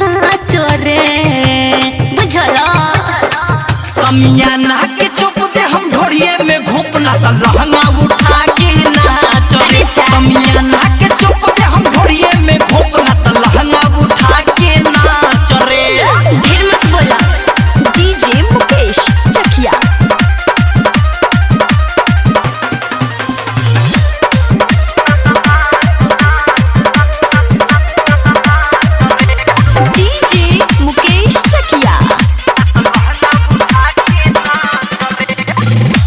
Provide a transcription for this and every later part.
साचो रे बुझलो। समियाना के चुप दे हम ढोरिए में घोपना त लहंगा उठा के नाच रे। समियाना के चुप दे हम ढोरिए में घोपना त लहंगा उठा के नाच रे। ढेर मत बोला। डीजे मुकेश चकिया। डीजे मुकेश चकिया।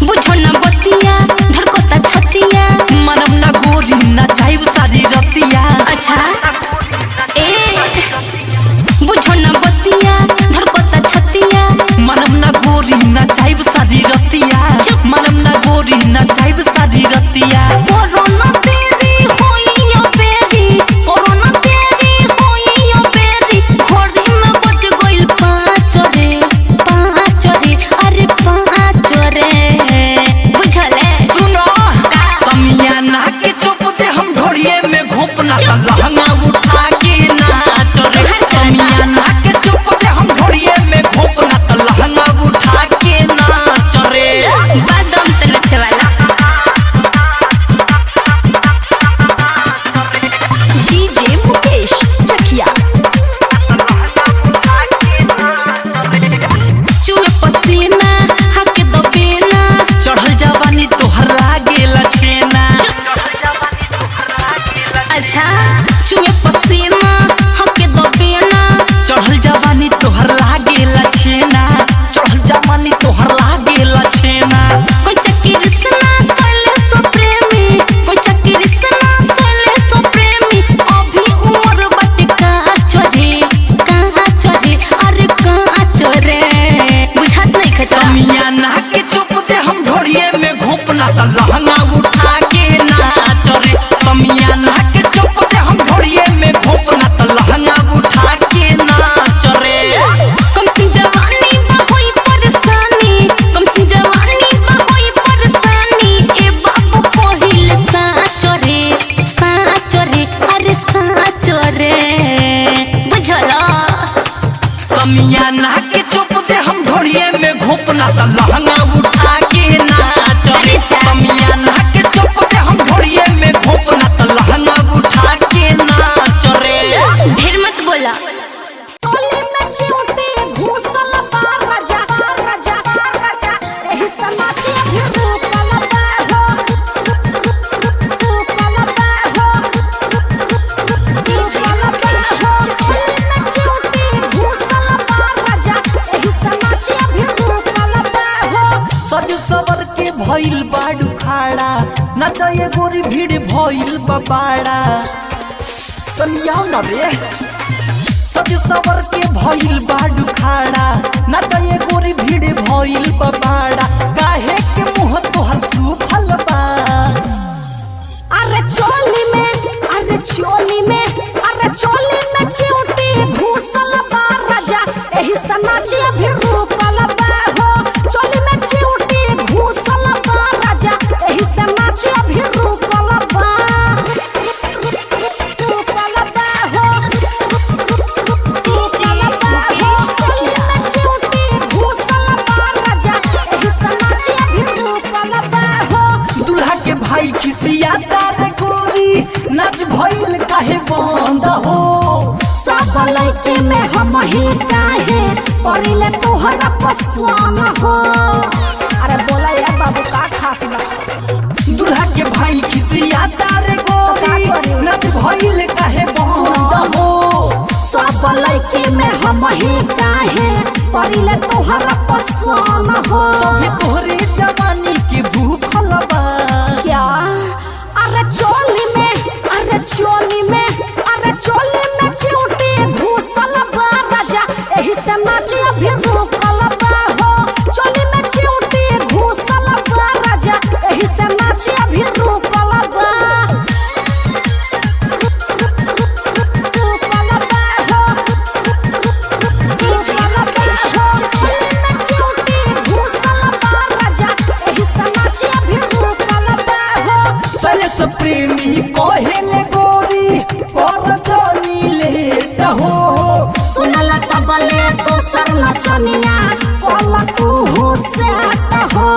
बुझो ना बतिया धड़कता छतिया। मनम ना गोरी ना चाइब सारी रतिया। अच्छा ए बुझो ना बतिया धड़कता छतिया। मनम ना गोरी ना चाइब सारी रतिया। मनम ना गोरी ना चाइब सारी रतिया। कोरोना तेरी होई यो बेरी। कोरोना तेरी होई यो बेरी। घोड़ी में बज गइल पाँच रे अरे पाँच रे बुझले। सुनो समियाना के चुप दे हम ढोरिए में घोपना त लहंगा उठा के नाच रे। समियाना के चुप दे हम ढोरिए में घोपना त लहंगा उठा के नाच रे। बादाम तलच वाला। डीजे मुकेश चकिया। चुए पसीना हक दो बेना। चढ़ल जवानी तोहर लागेला छेना। अच्छा चुए पसीना हक दो बेना। चढ़ल जवानी तोहर लागेला छेना। चढ़ल जवानी तोहर लागेला छेना। कोई चक्रिसना सोले सो प्रेमी। कोई चक्रिसना सोले सो प्रेमी। अभी उम्र बाटे काच रे अरे काच रे बुझात नहीं खचा। समियाना के चुप दे हम ढोरिए में घोपना त लहंगा उठा के नाच रे। समियाना के चुप दे हम ढोरिए में घोपना त लहंगा उठा के नाच रे। कम सी जवानी बा होई परेशानी। कम सी जवानी बा होई परेशानी। ए बाबू कोहिल साचो रे अरे साचो रे बुझलो। समियाना के चुप दे हम ढोरिए में घोपना त लहंगा उठा के नाच रे। समियाना के चुप दे हम ढोरिए में घोपना त लहंगा उठा के नाच रे। ढेर मत बोला। टोली में चिमटी घूसल बार राजा एही समाचे भी रूपल बाहो डीजे मुकेश टोली में चिमटी घूसल बार राजा एही समाचे भी रूपल बाहो। सज सवर के भइल बाडू खाड़ा नचए गोरी भीड़ भइल बबाड़ा। तनिया न रे सज सवर के भइल बाडू खाड़ा नचए गोरी भीड़ भइल बबाड़ा। काहे के मुंह तोहर सुफल बा। अरे चोली में चिमटी घूसल बार राजा एही समाचे भी रूपल बाहो। चोली में चिमटी घूसल बार राजा एही समाचे भी रूपल बाहो। चोली में चिमटी घूसल बार राजा एही समाचे भी रूपल बाहो। दूल्हा के भाई खिसिया तार गोरी नच भइल काहे बंद हो। सब लइके में हम ही काहे परिले तोहरा पसवान हो। अरे बोला यार बाबू का खास बा। दूल्हा के भाई खिसिया तार गोरी नच भइल काहे बंद हो। सब लइके में हम ही काहे परिले तोहरा पसवान हो। सभी तोहरे जवानी के भूखल बा। क्या अरे चोली में चिमटी घूसल बार राजा एही से नाचे भी रूकल बाहो। चोली में चिमटी घूसल बार राजा एही से नाचे भी रूकल बा। डीजे मुकेश चोली में चिमटी घूसल बार राजा एही से नाचे भी रूकल बाहो। चले सब प्रेमी कहेले गोरी दोसर नचनिया कोला तू से हो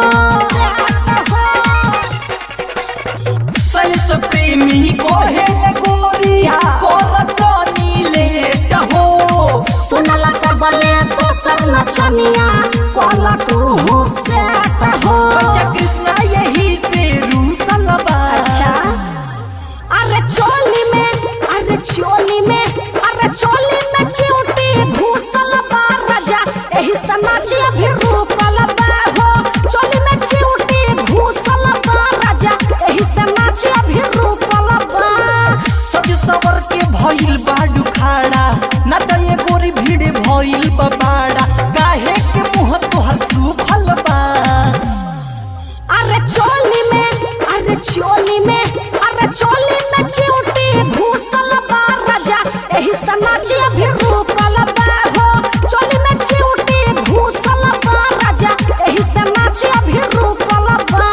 सैस प्रेमी कोहेल गोरी कोर जानी लेट हो सुनला तबले दोसर नचनिया कोला तू से हो बच्चा कृष्णा यही से रूसल बा। अच्छा अरे चोली में चिउटी घुसल बा राजा एही से नाची अभी रुकल बा हो चोली में चिउटी घुसल बा राजा एही से नाची अभी रुकल बा सज सवर के भइल बाडू खाड़ा नचए गोरी भीड़ भइल बाड़ा काहे के मुंह तोहर सुफल बा। अरे चोली में चिउटी घुसल बा राजा एही से नाची अभी रुकल बा हो चोली में चिउटी घुसल बा राजा एही से नाची अभी रुकल बा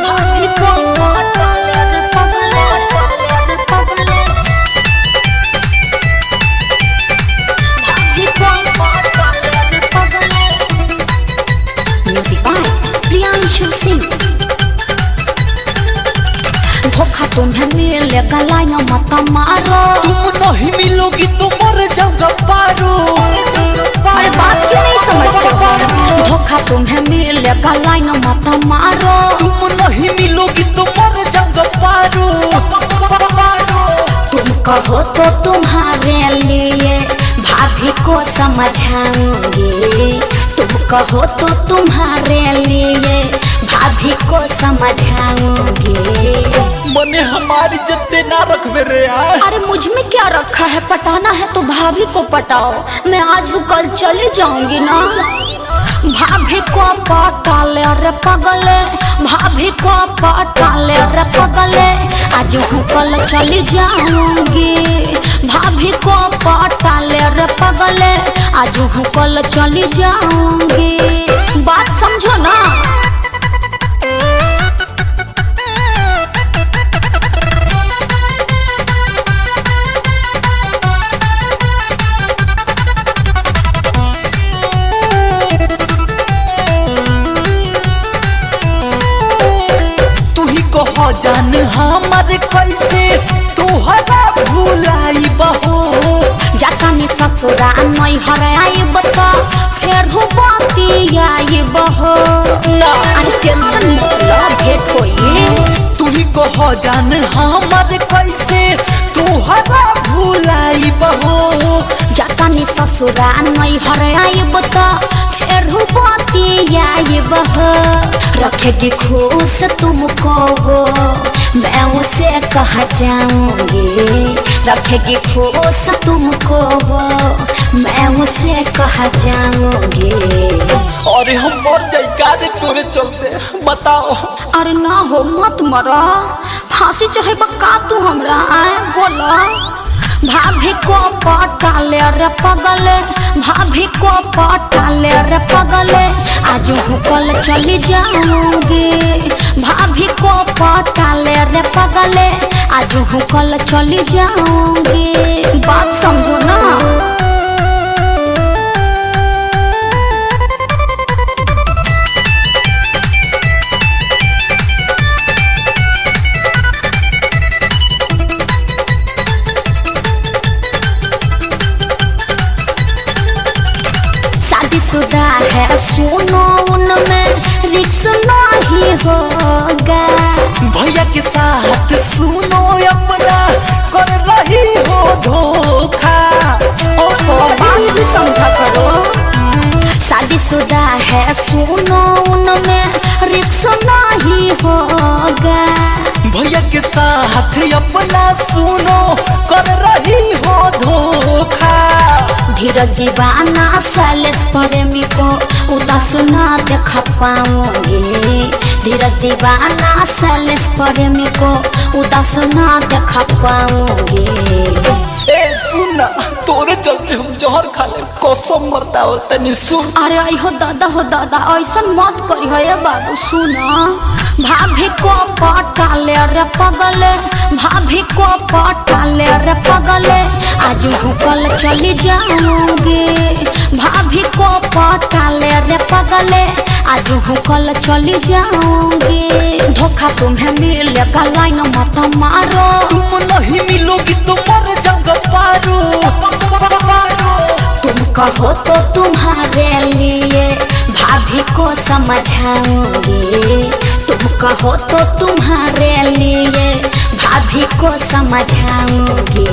भाभी को पटाले रे पगले भाभी को पटाले रे पगले म्यूजिक बाय प्रियांशु सिंह धोखा तुम्हें मिलेगा लाइन मत मारो तुम नहीं मिलोगी तो मर जाऊंगा पारो। अरे बात क्यों नहीं समझते हो धोखा तुम्हें मिलेगा लाइन मत मारो तुम नहीं मिलोगी तो मर जाऊंगा पारो। तुम कहो तो तुम्हारे लिए भाभी को समझाऊंगी तुम कहो तो तुम्हारे लिए भाभी को समझाऊंगी मने हमारी जत्ते ना रखबे रे यार। अरे मुझ में क्या रखा है पटाना है तो भाभी को पटाओ मैं आज हूँ कल चले जाऊंगी ना भाभी को पटाले रे पगले भाभी को पटाले रे पगले आज हूँ कल चली जाऊंगी भाभी को पटाले रे पगले आज हूँ कल चली जाऊंगी बात समझो ना। जान हमारे कैसे तोहरा भुलाई बहो जातानी ससुरा नहीं हराई बता फिर हो बाती आई बहो अरे टेंशन मत लो भेंट होई तू ही कहो जान हमारे कैसे तोहरा भुलाई बहो जातानी ससुरा नहीं हराई बता फिर हो बाती आई बहो रखेगी खुश तुमको वो मैं उसे कहा जाऊंगी रखेगी खुश तुमको वो मैं उसे कहा जाऊंगी। अरे हम मर जाएगा रे तोरे चलते बताओ। अरे ना हो मत मरो फांसी चढ़े का तू हमरा आए बोलो भाभी को पटाले रे पगले भाभी को पटाले रे पगले आज हूँ कल चली जाऊंगी भाभी को पटाले रे पगले आज हूँ कल चली जाऊंगी बात समझो ना। शादीशुदा है सुनो उनमें रिक्स नहीं होगा भैया के साथ सुनो अपना कर रही हो धोखा बात भी समझा करो शादीशुदा है सुनो उनमें रिक्स नहीं होगा भैया के साथ अपना सुनो कर रही हो धोखा धीरज दीवाना सैलेस प्रेमी को उदास ना देख पाऊंगी धीरज दीवाना सैलेस प्रेमी को उदास ना देख पाऊंगी। ए सुन तोरे चलते हम जहर खा ले कसम मरता हो तनी सुन। अरे हो दादा ऐसा मत करी है बाबू सुना भाभी को पटाले रे पगले भाभी को पटाले रे पगले आज हूँ कल चली जाऊंगी भाभी को पटाले रे पगले आज हूँ कल चली जाऊंगी धोखा तुम्हें मिलेगा लाइन मत मारो तुम नहीं मिलोगी तो मर जाऊंगा पारो तुम कहो तो तुम्हारे लिए भाभी को समझाऊंगी तुम कहो तो तुम्हारे लिए भाभी को समझाऊंगी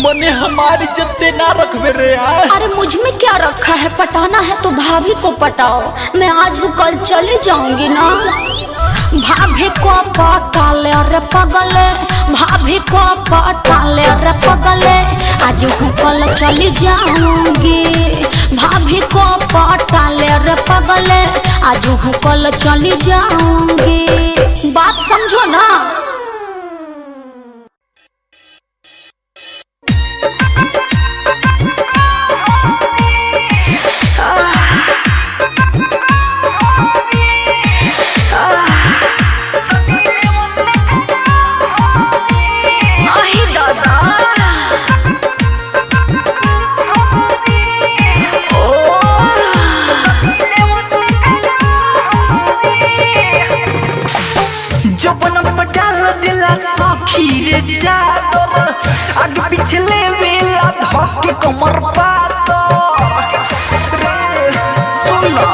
मने हमारी जत्ते ना रखबे रे यार। अरे मुझ में क्या रखा है पटाना है तो भाभी को पटाओ मैं आज हूँ कल चले जाऊंगी ना भाभी को पटाले रे पगले भाभी को पटाले रे पगले आज हूँ कल चली जाऊंगी भाभी को पटाले रे पगले आज हूँ कल चली जाऊंगी बात समझो ना। आगे पिछले वेला धोके कमर पातो सुना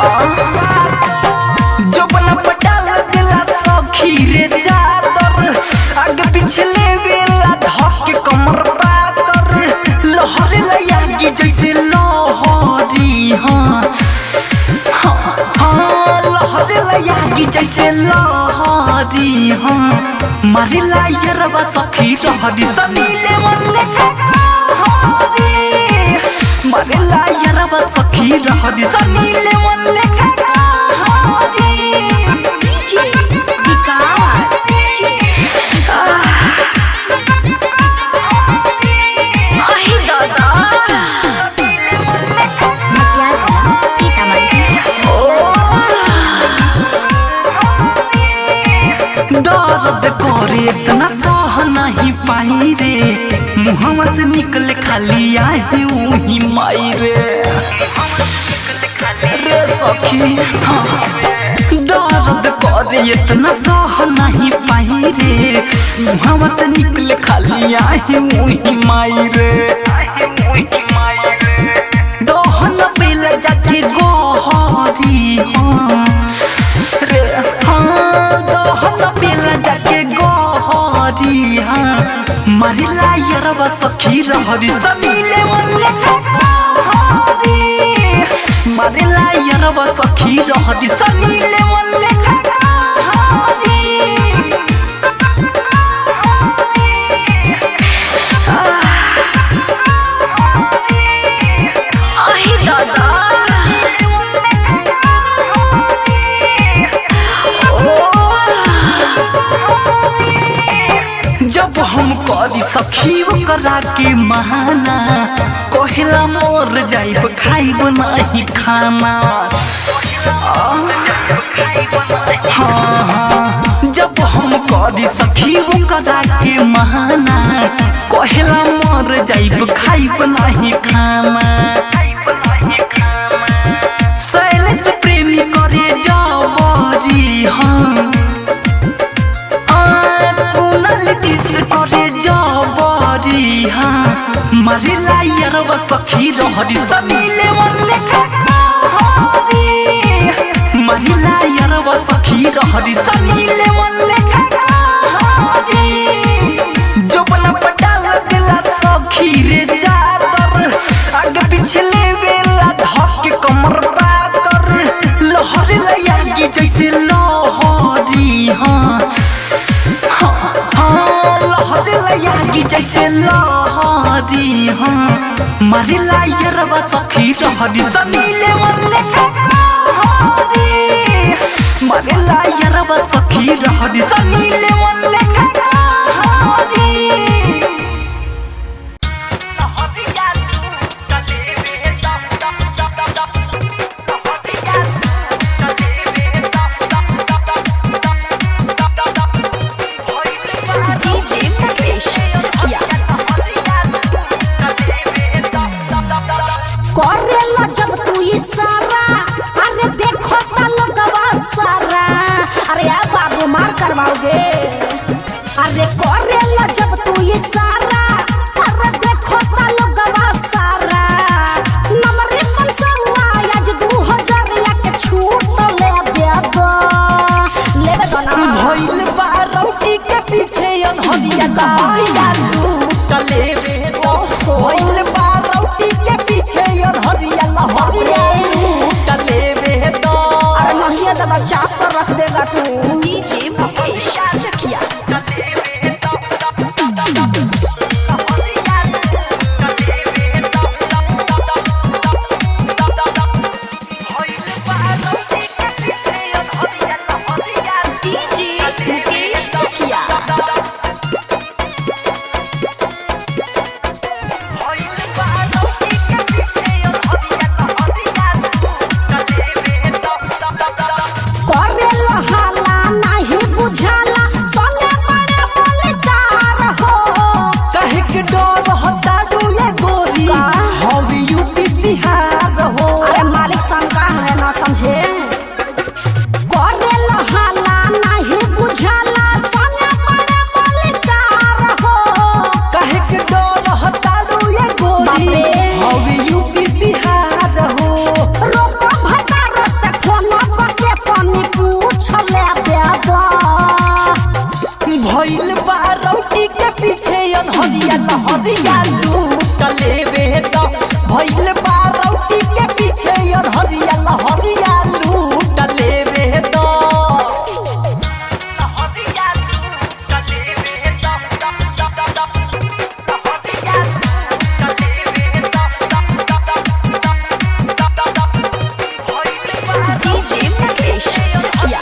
जो बना पटाल दिला सखी रे चादर आगे पिछले वेला धोके कमर पातर लहर लयागी जैसे लहरी हाँ लहर लयागी जैसे लहरी मारी लायरवा सखी रहरी सनीले मल्ले हरी मारी लायरवा सखी रहरी सनीले मल्ले हरी डीजे विकास आही दादा दर्द करे इतना सह नहीं पाई रे मुहम्मा से निकले खाली आई वही माई रे सखी दर्द करे इतना सह नहीं पाई रे मुहम्मा से निकले खाली आई वही माई रे दहन बेला जाके गोहरी मारी लायरवा सखी रहरी सनीले मल्ले हरी मारी लायरवा सखी रहरी सनीले मल्ले हरी आही दादा जब हम करी सखी करा के महाना कहला मोर जाइब खाइब नहीं खाना हाँ जब हम करी सखी करा के महाना कहला मोर जाइब खाइब नहीं खाना शैलेश प्रेमी करे जावरी हाँ करे जावरी हाँ मारी लायरवा सखी रहरी सनीले मल्ले हरी मारी लायरवा सखी रहरी सनीले मल्ले हरी जो बना पटाल दिला सखी रे चादर आगे पिछले वेला धोके कमर पातर लहर लयागी जैसे लहरी हाँ लहरी जैसे लहरी मारी लायरवा सखी रहरी सनीले मल्ले हरी मारी लायरवा सखी रहरी सनीले मल्ले हरी डीजे मुकेश चकिया करेला जब तू इशारा अरे देखो ता लोगवा सारा अरे यार बाबू मार करवाओगे अरे करेला जब तू इशारा अरे देखो ता लोगवा सारा नंबर पर संगा आज 2000 या के छूट ले दे दो लेबे तो ना भइल बा रोटी के पीछे अनहरिया लहरिया लूट लेबे तो भइल बा रोटी के पीछे अनहरिया लहरिया लूट लेबे तो अरे महिया दबा चाप कर रख देगा तू डीजे मुकेश चकिया करेला हाला नाही बुझाला संगे बड़े बलिदार हो कहे के डर हटा दो ये गोरी का? हवे यूपी बिहार हो अरे मालिक शंका है ना समझे करेला हाला नाही बुझाला संगे बड़े बलिदार हो कहे के डर हटा दो ये गोरी बाप रे। हवे यूपी बिहार हो रोको भटार से फोन के पानी पूछ ले बेदा भइल बा रोटी के पीछे अनहरिया लहरिया लूट लेबे तो भइल बा रोटी के पीछे अनहरिया लहरिया लूट लेबे तो डीजे मुकेश चकिया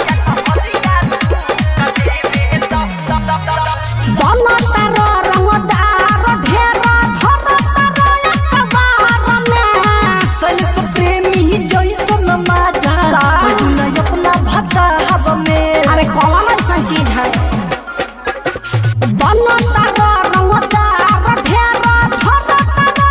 बना तारो रंगदार ढेरा धर तारो अखबार में सलस प्रेमी जैसन माजा न अपना भता हव में अरे कौन ऐसा चीज है बना तारो रंगदार ढेरा धर तारो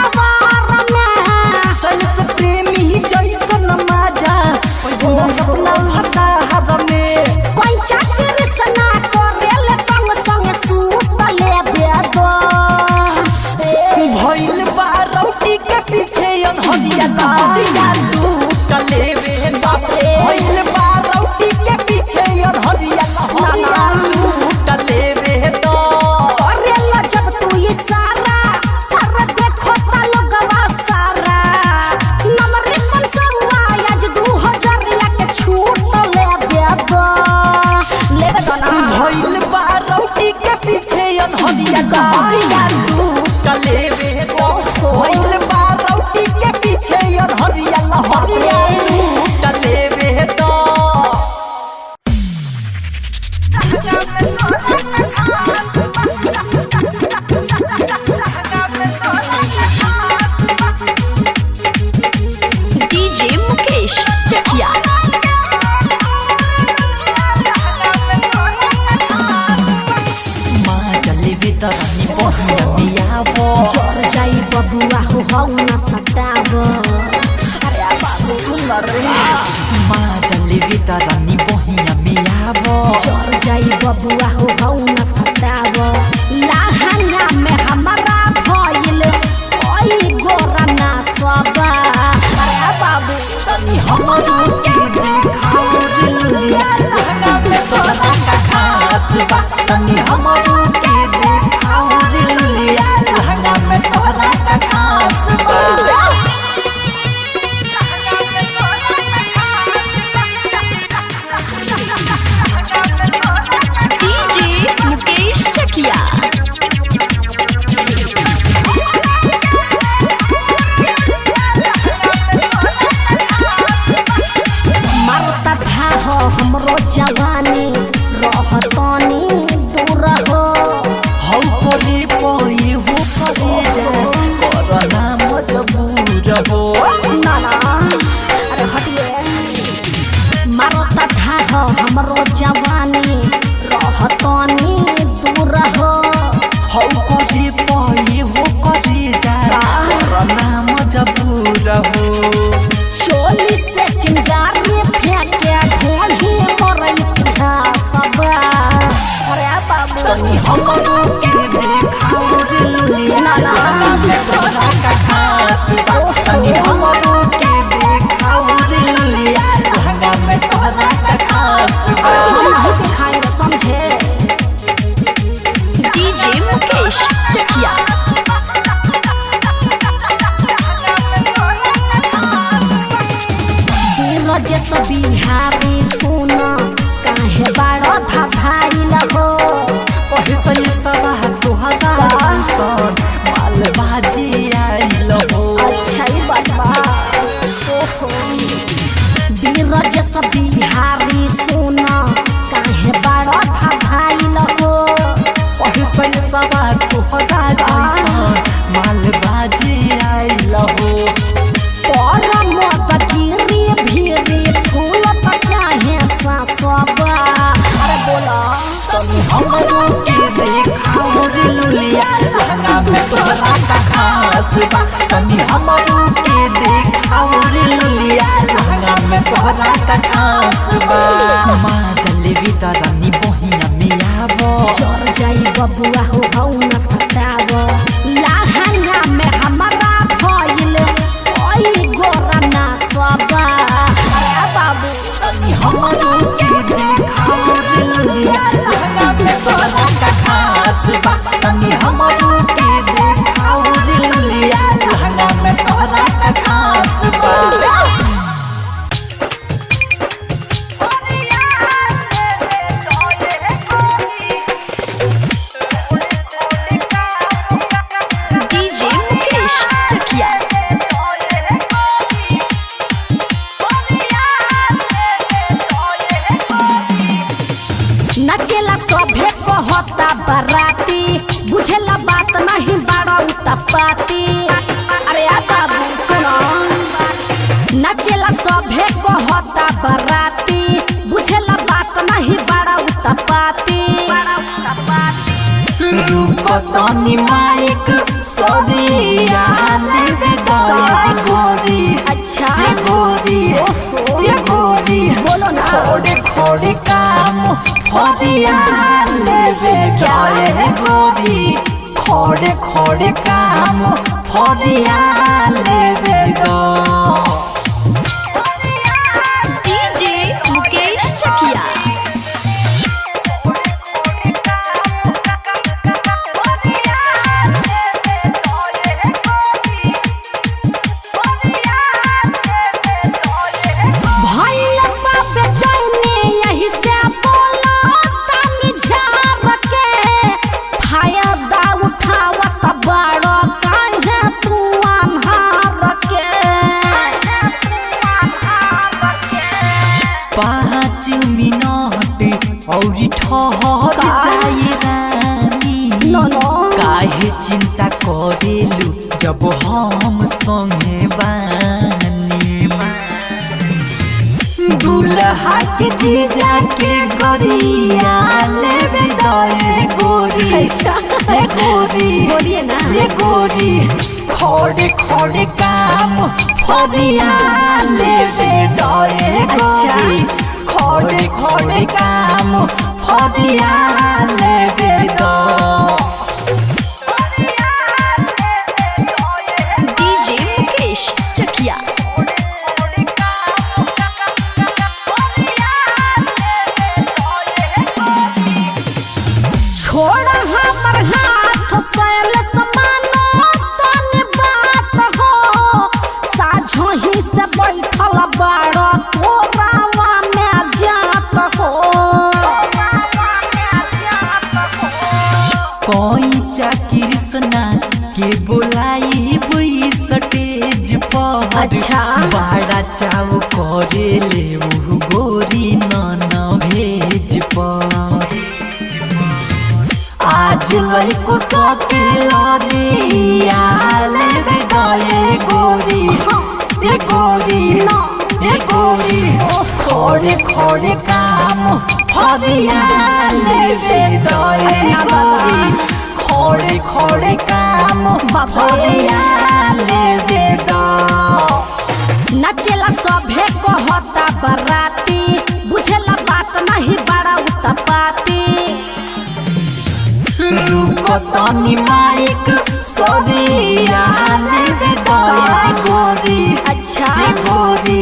अखबार में सलस प्रेमी जैसन माजा न अपना भता हव में कोई चाकरी सना करेल तंग संग सूत ले बेदो भइल बा रोटी के पीछे अनहरिया लहरिया लूट लेबे बाप रे भइल बा रोटी के पीछे अनहरिया लहरिया लूट लेबे तो करेला जब तू इशारा अरे देखो ता लोगवा सारा नंबर पर संगा आज 2000 या के छूट ले बेदो लेबे तो ना भइल बा रोटी के पीछे अनहरिया लहरिया लूट लेबे तो भइल बा रोटी के पीछे अनहरिया लहरिया लूट लेबे तो डीजे मुकेश चकिया माँ जलेबी तरनी बहिया बियाबो जर जाई बबुआ हो हौ न सतावो अरे बाबू सुंदर माँ जलेबी तरनी बहिया बियाबो जर जाई बबुआ हो हौ न सतावो लाहंगा में हमारा भइल ओई गोरा ना सबा अरे बाबू तनी हमरो के देखाओ दिलिया लहंगा में तोरा का खास बा तनी हमरो के देखाओ दिलिया लहंगा में तोरा का खास बा डीजे मुकेश चकिया मरता था हो हमरो जवानी रहतनी दूर हो बबुआ हो हौ न सताव लहंगा में हमारा भइल ओई गोरा ना सबा अरे बाबू तनी हमरो के देखाओ रे ललिया लहंगा में तोरा का खास बा तनी हमरो के देखाओ रे ललिया लहंगा में तोरा का खास बा डीजे मुकेश चकिया नचेला सभे कहता बराती बुझेला बात नहीं बड़ा उतपाती अरे आ बाबू सुनो नचेला सभे कहता बराती बुझेला बात नहीं बड़ा उतपाती रुको तनी माइक सोदिया ले दे गोरी अच्छा ये गोरी ये गोरी बोलो ना खोड़े खोड़े काम फरिया लेवे जाए गोरी खोड़े खोड़े काम फरिया लेवे गो डीजे मुकेश चकिया भइल बा बेचैनी यही से बोला तनी झार के फायदा उठावत बड़ो काहे तू अन्हार के 5 मिनट औरी ठहर का? जाए रानी नो नो काहे चिंता करेलू जब हम संगे बानी दुल्हा के जीजा के गोरिया लेवे दए गोरी अच्छा ये गोरी बोलिए ना ये गोरी खोड़े खोड़े काम फरिया लेवे दए गोरी खोड़े खोड़े काम फरिया लेवे दो डीजे मुकेश चकिया छोड़ हमर हाथ सैल समानो तनी बात हो साझो ही से बैठल बड़ तोरावा में जात हो कोई कृष्णा के बोलाई बुई स्टेज पर अच्छा। बड़ा चाव करे ले उ गोरी नाना भेज पर आज लइको सके लरिया लेवे गए गोरी ये गोरी ये गोरी खोड़े खोड़े काम फरिया लेवे गए गोरी खोड़े खोड़े काम फरिया लेवे दो नचेला सभे कहता बराती बुझेला बात नहीं बड़ा उतपाती रुको तनी माइक सोदिया लेवे दए गोरी अच्छा ये गोरी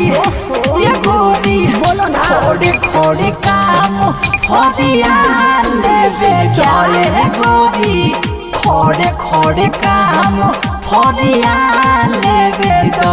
ये गोरी बोलो ना खोड़े खोड़े काम फरिया लेवे जाए गोरी खोड़े खोड़े काम फरिया लेवे दो